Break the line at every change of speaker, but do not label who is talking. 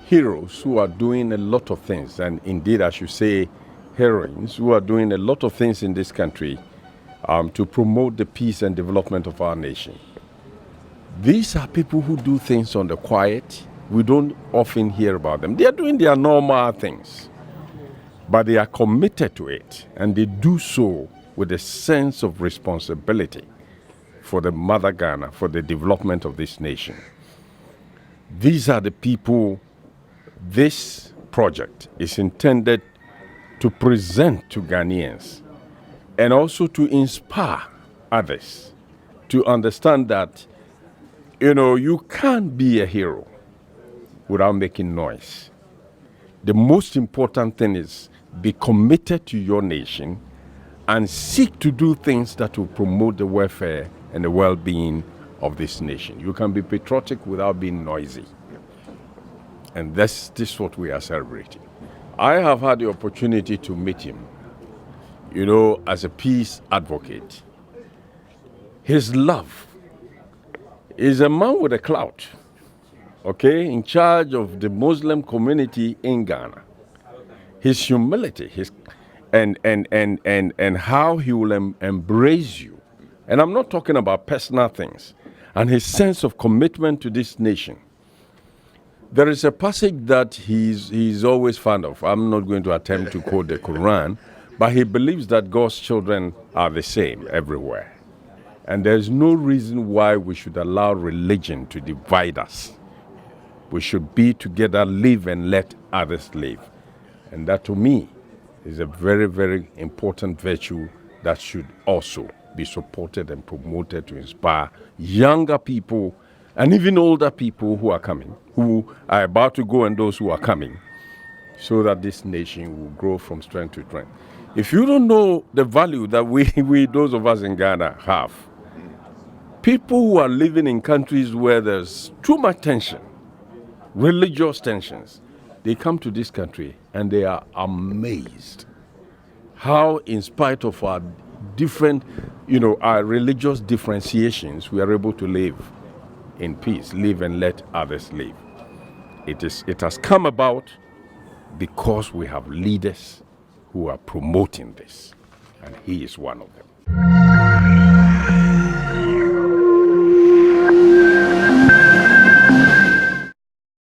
heroes who are doing a lot of things, and indeed, I should say, heroines who are doing a lot of things in this country to promote the peace and development of our nation. These are people who do things on the quiet. We don't often hear about them. They are doing their normal things, but they are committed to it, and they do so with a sense of responsibility for the mother Ghana, for the development of this nation. These are the people this project is intended to present to Ghanaians and also to inspire others to understand that, you can't be a hero without making noise. The most important thing is be committed to your nation and seek to do things that will promote the welfare and the well-being of this nation. You can be patriotic without being noisy. And this is what we are celebrating. I have had the opportunity to meet him, as a peace advocate. His love is a man with a clout, in charge of the Muslim community in Ghana. His humility, and how he will embrace you. And I'm not talking about personal things. And his sense of commitment to this nation. There is a passage that he's always fond of. I'm not going to attempt to quote the Quran, but he believes that God's children are the same everywhere. And there's no reason why we should allow religion to divide us. We should be together, live and let others live. And that, to me, is a very, very important virtue that should also be supported and promoted to inspire younger people and even older people who are coming, who are about to go, and those who are coming, so that this nation will grow from strength to strength. If you don't know the value that we those of us in Ghana have, people who are living in countries where there's too much tension, religious tensions, they come to this country and they are amazed how, in spite of our different, our religious differentiations, we are able to live in peace, live and let others live. It has come about because we have leaders who are promoting this, and he is one of them.